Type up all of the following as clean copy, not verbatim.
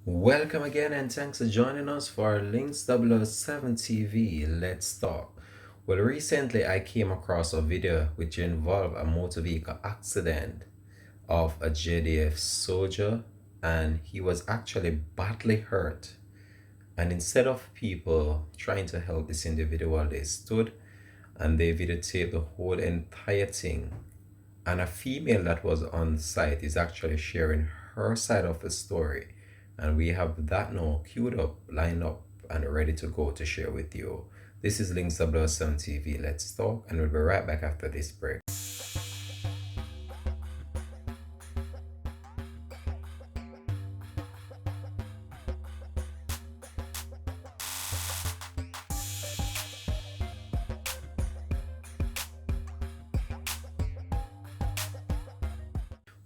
Welcome again and thanks for joining us for our Links 007 TV Let's Talk. Well, recently I came across a video which involved a motor vehicle accident of a JDF soldier, and he was actually badly hurt. And instead of people trying to help this individual, they stood and they videotaped the whole entire thing. And a female that was on site is actually sharing her side of the story. And we have that now queued up, lined up, and ready to go to share with you. This is Links 007 TV. Let's talk, and we'll be right back after this break.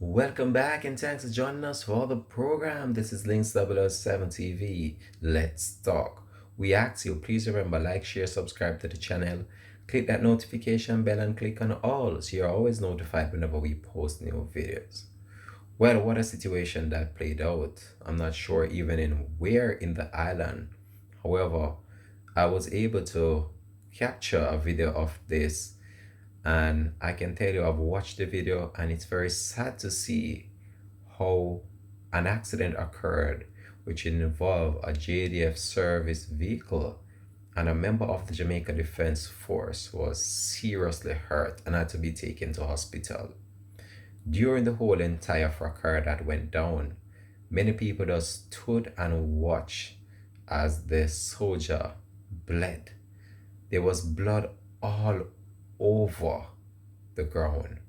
Welcome back and thanks for joining us for the program. This is Links 007 TV. Let's talk. We ask you, please remember, like, share, subscribe to the channel. Click that notification bell and click on all so you're always notified whenever we post new videos. Well, what a situation that played out. I'm not sure even in where in the island. However, I was able to capture a video of this, and I can tell you I've watched the video, and it's very sad to see how an accident occurred which involved a JDF service vehicle, and a member of the Jamaica Defense Force was seriously hurt and had to be taken to hospital. During the whole entire fracas that went down, many people just stood and watched as the soldier bled. There was blood all over the ground,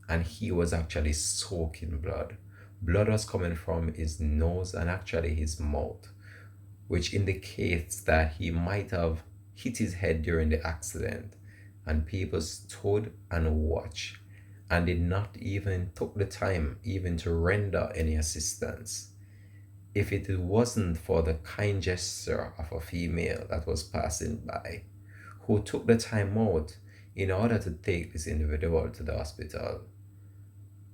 and he was actually soaking blood. Blood was coming from his nose and actually his mouth, which indicates that he might have hit his head during the accident. And people stood and watched and did not even took the time even to render any assistance. If it wasn't for the kind gesture of a female that was passing by, who took the time out in order to take this individual to the hospital,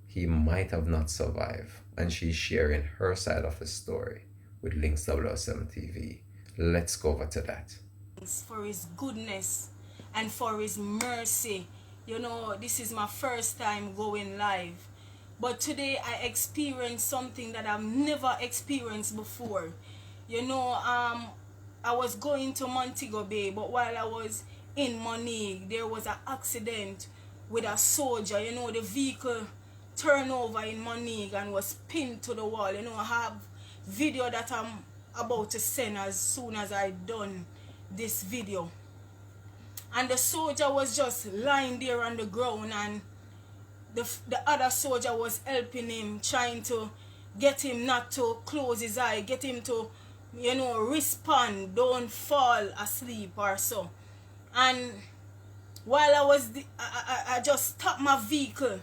he might have not survived. And she's sharing her side of the story with Links 007 TV. Let's go over to that. For his goodness and for his mercy. You know, this is my first time going live, but today I experienced something that I've never experienced before. You know, I was going to Montego Bay, but while I was in Monique, there was an accident with a soldier. You know, the vehicle turned over in Monique and was pinned to the wall. You know, I have video that I'm about to send as soon as I done this video. And the soldier was just lying there on the ground, and the other soldier was helping him, trying to get him not to close his eye, get him to, you know, respond, don't fall asleep or so. And while I was, I just stopped my vehicle.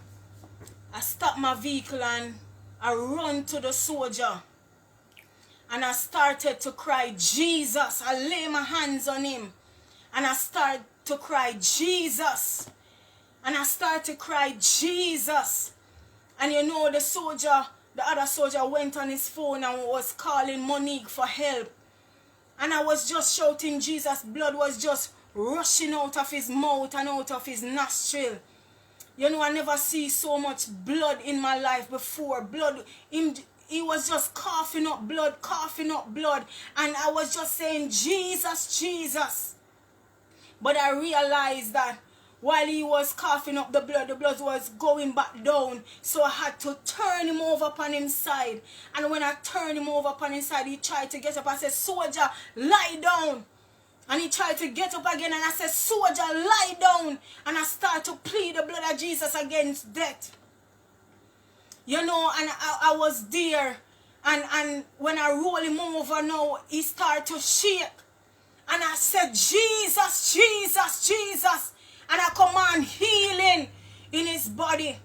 I stopped my vehicle and I run to the soldier. And I started to cry, Jesus. I lay my hands on him. And I started to cry, Jesus. And I started to cry, Jesus. And you know, the other soldier went on his phone and was calling Monique for help. And I was just shouting, Jesus. Blood was just rushing out of his mouth and out of his nostril. You know, I never see so much blood in my life before. Blood, he was just coughing up blood. And I was just saying, Jesus, Jesus. But I realized that while he was coughing up the blood was going back down. So I had to turn him over upon his side. And when I turned him over upon his side, he tried to get up. I said, soldier, lie down. And he tried to get up again, and I said, soldier, lie down. And I started to plead the blood of Jesus against death. You know, and I was there. And when I roll him over now, he started to shake. And I said, Jesus, Jesus, Jesus. And I command healing in his body.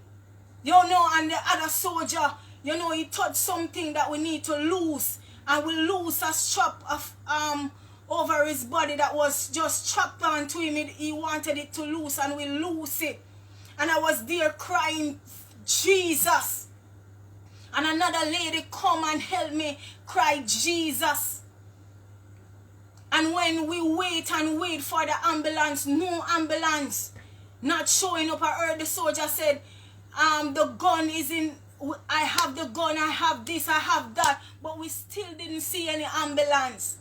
You know, and the other soldier, you know, he touched something that we need to lose. And we lose a strap of over his body that was just strapped onto him. He wanted it to loose, and we lose it. And I was there crying, Jesus. And another lady come and help me cry Jesus. And when we wait and wait for the ambulance, no ambulance not showing up. I heard the soldier said, the gun is in, I have the gun, I have this, I have that. But we still didn't see any ambulance.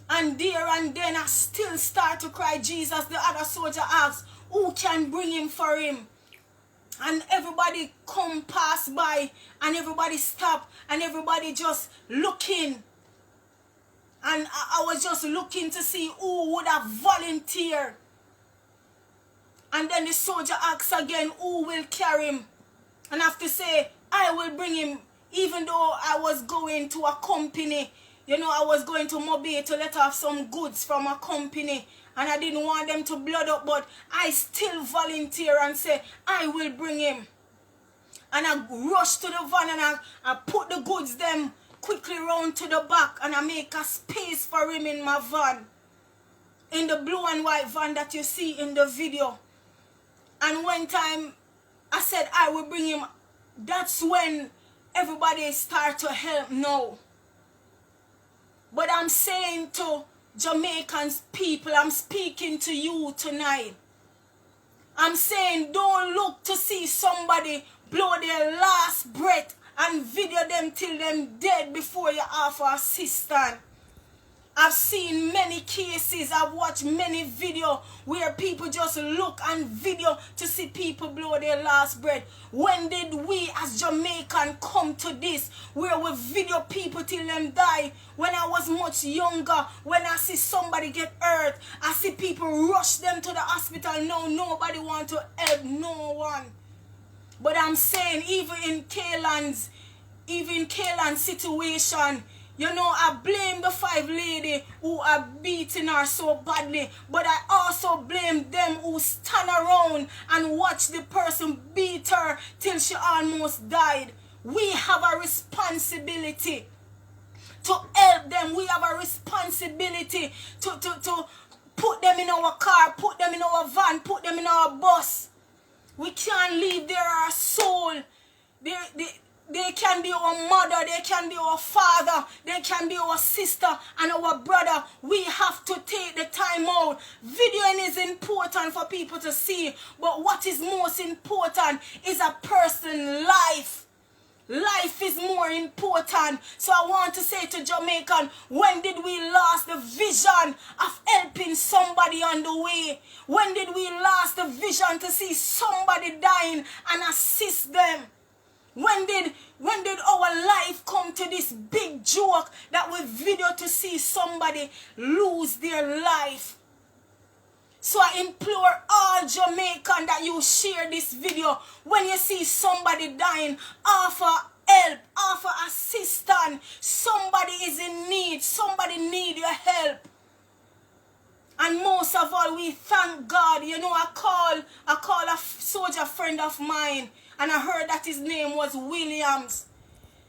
And there and then I still start to cry Jesus. The other soldier asks, who can bring him for him? And everybody come pass by and everybody stop and everybody just looking. And I was just looking to see who would have volunteered. And then the soldier asks again, who will carry him? And I have to say, I will bring him, even though I was going to a company. You know, I was going to Mobile to let off some goods from a company. And I didn't want them to blood up, but I still volunteer and say, I will bring him. And I rush to the van and I put the goods them quickly round to the back. And I make a space for him in my van. In the blue and white van that you see in the video. And one time I said I will bring him. That's when everybody start to help now. But I'm saying to Jamaican people, I'm speaking to you tonight. I'm saying don't look to see somebody blow their last breath and video them till them dead before you offer assistance. I've seen many cases, I've watched many videos where people just look and video to see people blow their last breath. When did we as Jamaican come to this, where we video people till them die? When I was much younger, when I see somebody get hurt, I see people rush them to the hospital. No, nobody want to help no one. But I'm saying even in Kaylan's situation, you know, I blame the 5 ladies who are beating her so badly. But I also blame them who stand around and watch the person beat her till she almost died. We have a responsibility to help them. We have a responsibility to put them in our car, put them in our van, put them in our bus. We can't leave their soul. They can be our mother, they can be our father, they can be our sister and our brother. We have to take the time out. Videoing is important for people to see, but what is most important is a person's life. Life is more important. So I want to say to Jamaican, when did we lose the vision of helping somebody on the way? When did we lose the vision to see somebody dying and assist them? When did our life come to this big joke that we video to see somebody lose their life? So I implore all Jamaican that you share this video. When you see somebody dying, offer help, offer assistance. Somebody is in need. Somebody need your help. And most of all, we thank God. You know, I call a soldier friend of mine, and I heard that his name was Williams.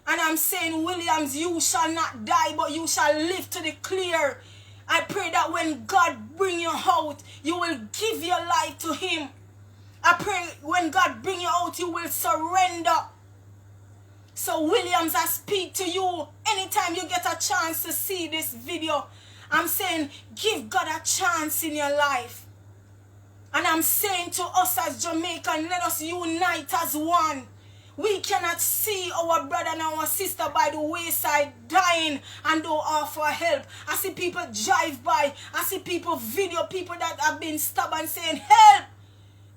And I'm saying, Williams, you shall not die, but you shall live to declare. I pray that when God bring you out, you will give your life to him. I pray when God bring you out, you will surrender. So Williams, I speak to you anytime you get a chance to see this video. I'm saying, give God a chance in your life. And I'm saying to us as Jamaican, let us unite as one. We cannot see our brother and our sister by the wayside dying and don't offer help. I see people drive by. I see people video people that have been stabbed and saying help.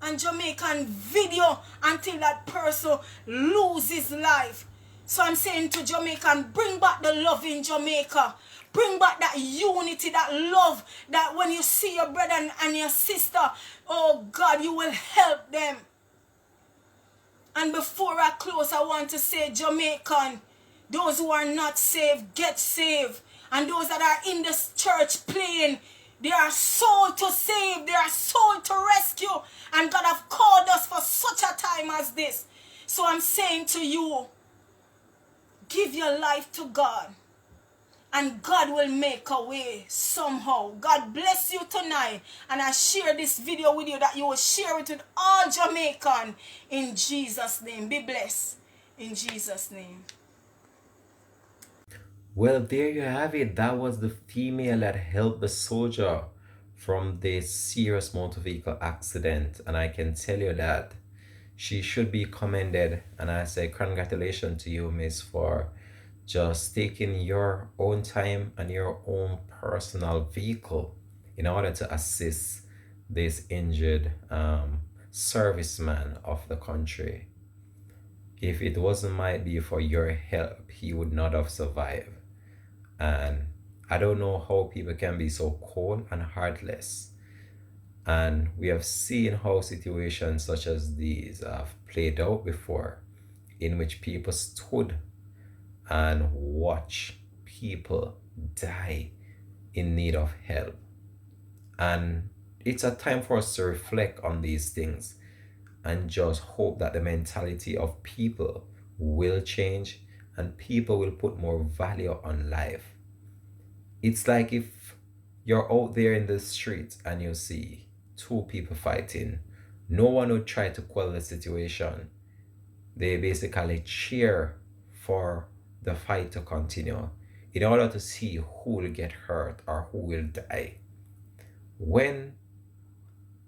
And Jamaican video until that person loses life. So I'm saying to Jamaican, bring back the love in Jamaica. Bring back that unity, that love, that when you see your brother and your sister, oh God, you will help them. And before I close, I want to say, Jamaican, those who are not saved, get saved. And those that are in this church playing, they are soul to save, they are soul to rescue. And God have called us for such a time as this. So I'm saying to you, give your life to God. And God will make a way somehow. God bless you tonight. And I share this video with you that you will share it with all Jamaican in Jesus' name. Be blessed. In Jesus' name. Well, there you have it. That was the female that helped the soldier from this serious motor vehicle accident. And I can tell you that she should be commended. And I say, congratulations to you, Miss, for just taking your own time and your own personal vehicle in order to assist this injured serviceman of the country. If it wasn't might be for your help, he would not have survived. And I don't know how people can be so cold and heartless. And we have seen how situations such as these have played out before, in which people stood and watched people die in need of help. And it's a time for us to reflect on these things and just hope that the mentality of people will change and people will put more value on life. It's like if you're out there in the street and you see two people fighting, no one would try to quell the situation. They basically cheer for the fight to continue in order to see who will get hurt or who will die. When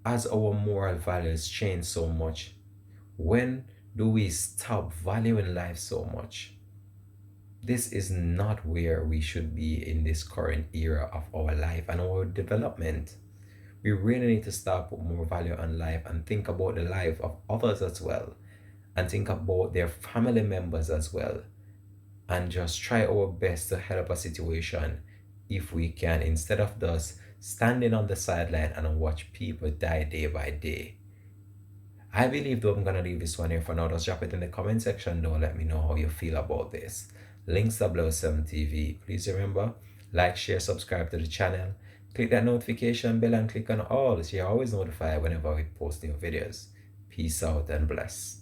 as our moral values change so much, when do we stop valuing life so much? This is not where we should be in this current era of our life and our development. We really need to start put more value on life and think about the life of others as well, and think about their family members as well, and just try our best to help a situation if we can, instead of just standing on the sideline and watch people die day by day. I believe though I'm gonna leave this one here for now. Just drop it in the comment section though. Let me know how you feel about this. Links 007 TV. Please remember, like, share, subscribe to the channel. Click that notification bell and click on all so you're always notified whenever we post new videos. Peace out and bless.